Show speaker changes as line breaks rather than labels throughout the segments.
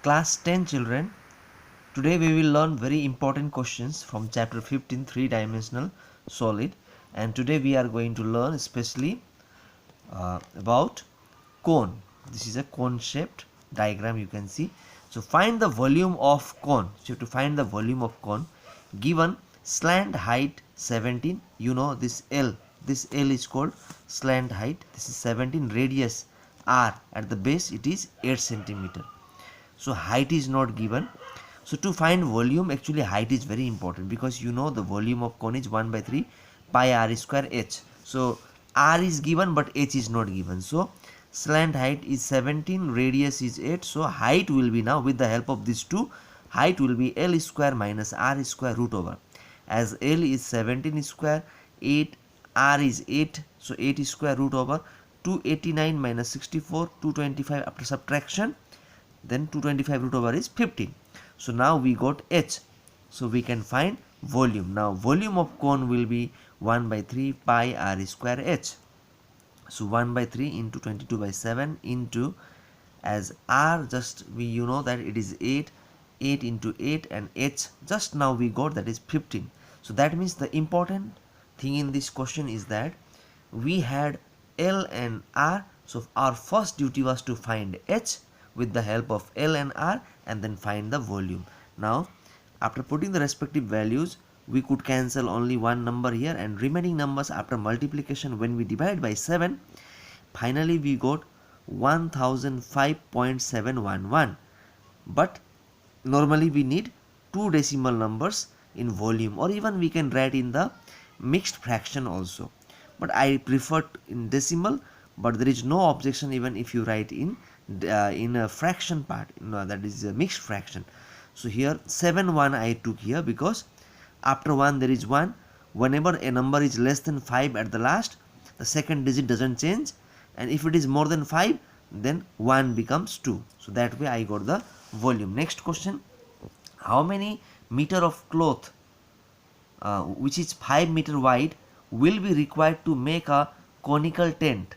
Class 10 children, today we will learn very important questions from chapter 15 three-dimensional solid, and today we are going to learn especially about cone. This is a cone shaped diagram you can see. So find the volume of cone. So you have to find the volume of cone given slant height 17. You know this L. This L is called slant height. This is 17, radius R, at the base it is 8 centimeter. So height is not given. So to find volume, actually height is very important, because you know the volume of cone is 1 by 3 pi r square h. So r is given but h is not given. So slant height is 17, radius is 8. So height will be, now with the help of these two, height will be L square minus R square root over. As L is 17 square, 8, R is 8. So 8 square root over 289 minus 64, 225 after subtraction. Then 225 root over is 15. So now we got h. So we can find volume. Now volume of cone will be 1 by 3 pi r square h. So 1 by 3 into 22 by 7 into, as r just we you know that it is 8, 8 into 8, and h just now we got that is 15. So that means the important thing in this question is that we had L and R. So our first duty was to find h with the help of L and R, and then find the volume. Now after putting the respective values, we could cancel only one number here, and remaining numbers after multiplication when we divide by 7, finally we got 1005.711. But normally we need two decimal numbers in volume, or even we can write in the mixed fraction also, but I prefer in decimal. But there is no objection even if you write in a fraction part, that is a mixed fraction. So here 7 1 I took here, because after 1 there is 1. Whenever a number is less than 5 at the last, the second digit doesn't change, and if it is more than 5, then 1 becomes 2. So that way I got the volume. Next question: how many meter of cloth which is 5 meter wide will be required to make a conical tent,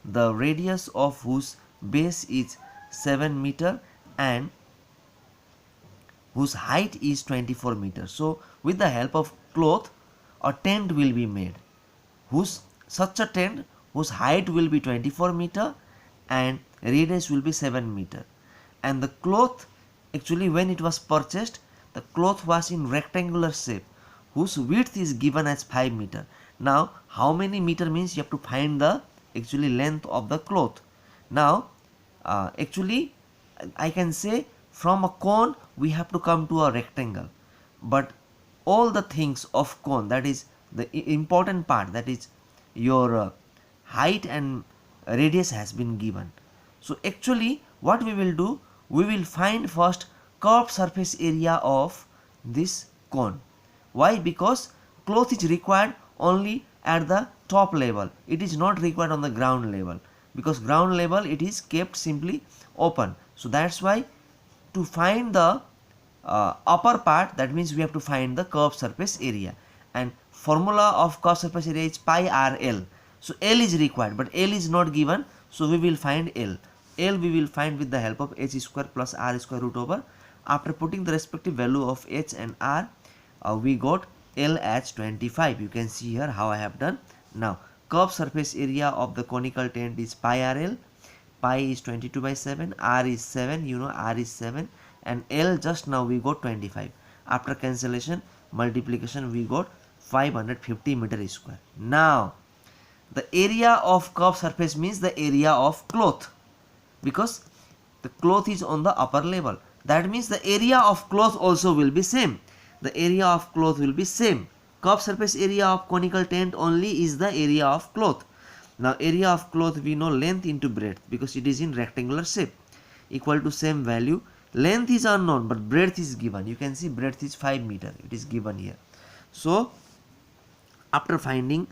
the radius of whose base is 7 meter and whose height is 24 meters? So with the help of cloth, a tent will be made, such a tent whose height will be 24 meter and radius will be 7 meter. And the cloth, actually when it was purchased, the cloth was in rectangular shape whose width is given as 5 meter. Now how many meter means you have to find the actually length of the cloth. Now actually I can say from a cone we have to come to a rectangle, but all the things of cone, that is the important part, that is your height and radius has been given. So actually what we will do, we will find first curved surface area of this cone. Why? Because cloth is required only at the top level, it is not required on the ground level, because ground level it is kept simply open. So that's why to find the upper part, that means we have to find the curved surface area, and formula of curved surface area is pi rl. So L is required but L is not given, so we will find L. L we will find with the help of h square plus r square root over. After putting the respective value of h and r, we got L as 25. You can see here how I have done. Now curved surface area of the conical tent is pi rl. Pi is 22 by 7, r is 7, you know r is 7, and L just now we got 25. After cancellation, multiplication, we got 550 meter square. Now the area of curved surface means the area of cloth, because the cloth is on the upper level. That means the area of cloth also will be same. The area of cloth will be same. Curved surface area of conical tent only is the area of cloth. Now area of cloth, we know length into breadth, because it is in rectangular shape, equal to same value. Length is unknown but breadth is given. You can see breadth is 5 meter, it is given here. So after finding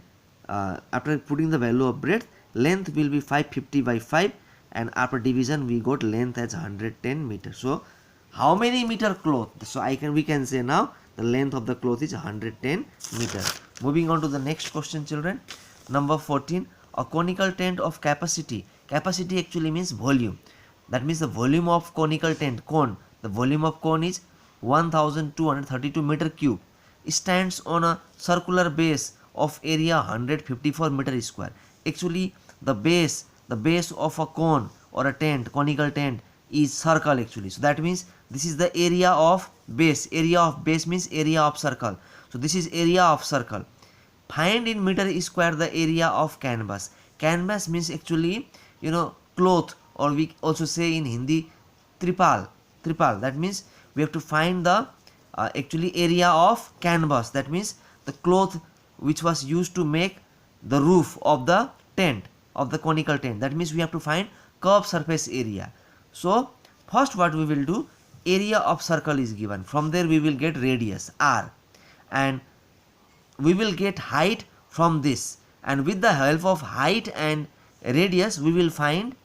after putting the value of breadth, length will be 550 by 5, and after division we got length as 110 meters. So how many meter cloth? So we can say now the length of the cloth is 110 meter. Moving on to the next question children, number 14. A conical tent of capacity actually means volume. That means the volume of conical tent, cone, the volume of cone is 1232 meter cube. It stands on a circular base of area 154 meter square. Actually, the base of a cone or a tent, conical tent, is circle actually. So that means this is the area of base. Area of base means area of circle. So this is area of circle. Find in meter square the area of canvas. Canvas means actually, cloth, or we also say in Hindi tripal. That means we have to find the actually area of canvas. That means the cloth which was used to make the roof of the tent, of the conical tent. That means we have to find curved surface area. So first what we will do, area of circle is given. From there we will get radius r, and we will get height from this, and with the help of height and radius we will find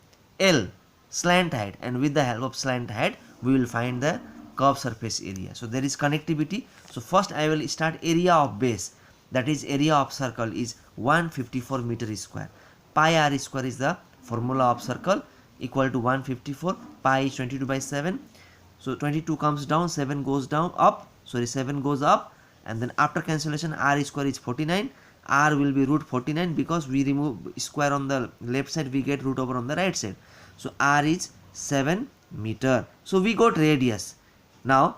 L, slant height, and with the help of slant height we will find the curved surface area. So there is connectivity. So first I will start area of base, that is area of circle is 154 meter square. Pi r square is the formula of circle, equal to 154. Pi is 22 by 7. So 22 comes down, 7 goes down, up, 7 goes up, and then after cancellation r square is 49. R will be root 49 because we remove square on the left side, we get root over on the right side. So r is 7 meter. So we got radius. Now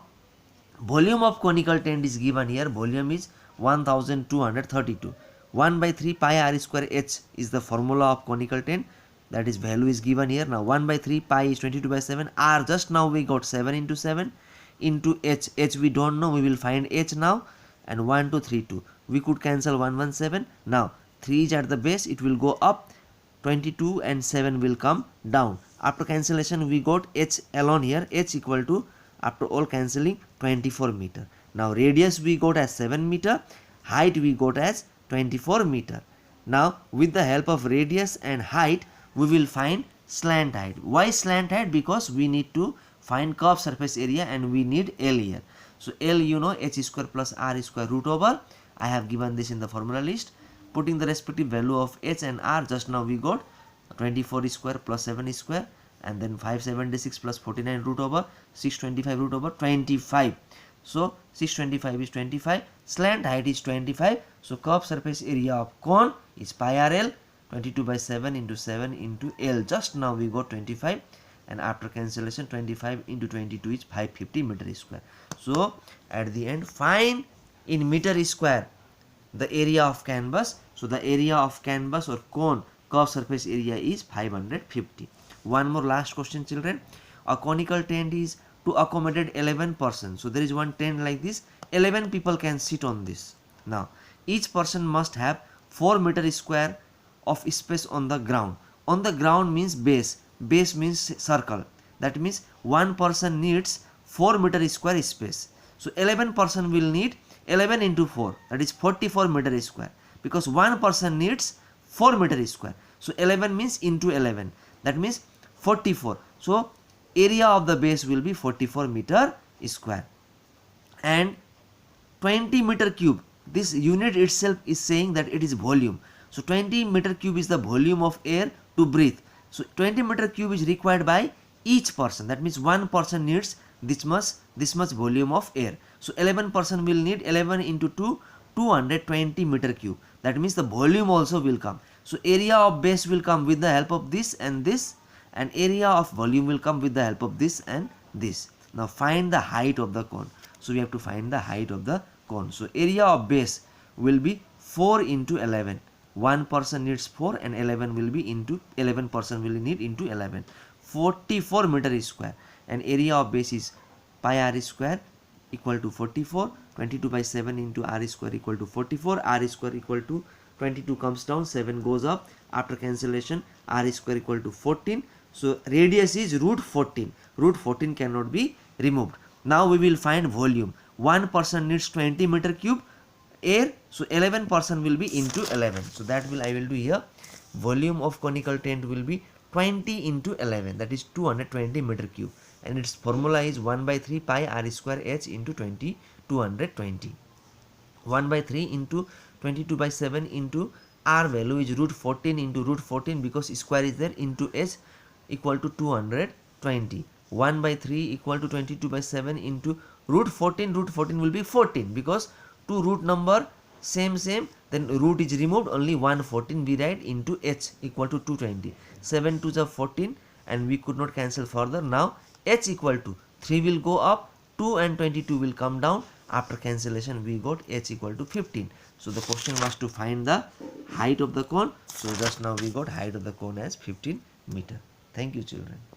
volume of conical tent is given here. Volume is 1232. 1 by 3 pi r square h is the formula of conical tent, that is value is given here. Now 1 by 3 pi is 22 by 7. R just now we got 7 into 7 into h. H we don't know, we will find h now. And 1 2 3 2, we could cancel 117. Now 3 is at the base, it will go up, 22 and 7 will come down. After cancellation we got h alone here, h equal to, after all cancelling, 24 meter. Now radius we got as 7 meter, height we got as 24 meter. Now with the help of radius and height we will find slant height. Why slant height? Because we need to find curved surface area and we need L here. So L, h square plus r square root over, I have given this in the formula list. Putting the respective value of h and r, just now we got 24 square plus 7 square, and then 576 plus 49 root over 625 root over 25. So 625 is 25, slant height is 25. So curved surface area of cone is pi r L, 22 by 7 into 7 into L. Just now we got 25, and after cancellation 25 into 22 is 550 meter square. So at the end, find in meter square the area of canvas. So the area of canvas or cone curved surface area is 550. One more last question, children. A conical tent is to accommodate 11 persons. So there is one tent like this, 11 people can sit on this. Now each person must have 4 meter square of space on the ground. On the ground means base, base means circle. That means one person needs 4 meter square space. So 11 person will need 11 into 4, that is 44 meter square, because one person needs 4 meter square. So 11 means into 11, that means 44. So area of the base will be 44 meter square. And 20 meter cube, this unit itself is saying that it is volume. So 20 meter cube is the volume of air to breathe. So 20 meter cube is required by each person. That means one person needs this much volume of air. So 11 person will need 11 into 2, 220 meter cube. That means the volume also will come. So area of base will come with the help of this, and area of volume will come with the help of this and this. Now find the height of the cone. So we have to find the height of the cone. So area of base will be 4 into 11. One person needs 4 and 11 will be into 11 person will need into 11. 44 meter square, and area of base is pi r square equal to 44. 22 by 7 into r square equal to 44. R square equal to 22 comes down, 7 goes up. After cancellation r square equal to 14. So radius is root 14. Root 14 cannot be removed. Now we will find volume. One person needs 20 meter cube air, so 11 person will be into 11. So that will I will do here. Volume of conical tent will be 20 into 11, that is 220 meter cube, and its formula is 1 by 3 pi r square h into 20, 220. 1 by 3 into 22 by 7 into r value is root 14 into root 14, because square is there, into h equal to 220. 20. 1 by 3 equal to 22 by 7 into root 14. Root 14 will be 14 because two root number same, then root is removed, only 114 we write into h equal to 220. 7 2s are 14 and we could not cancel further. Now h equal to 3 will go up, 2 and 22 will come down. After cancellation we got h equal to 15. So the question was to find the height of the cone. So just now we got height of the cone as 15 meter. Thank you children.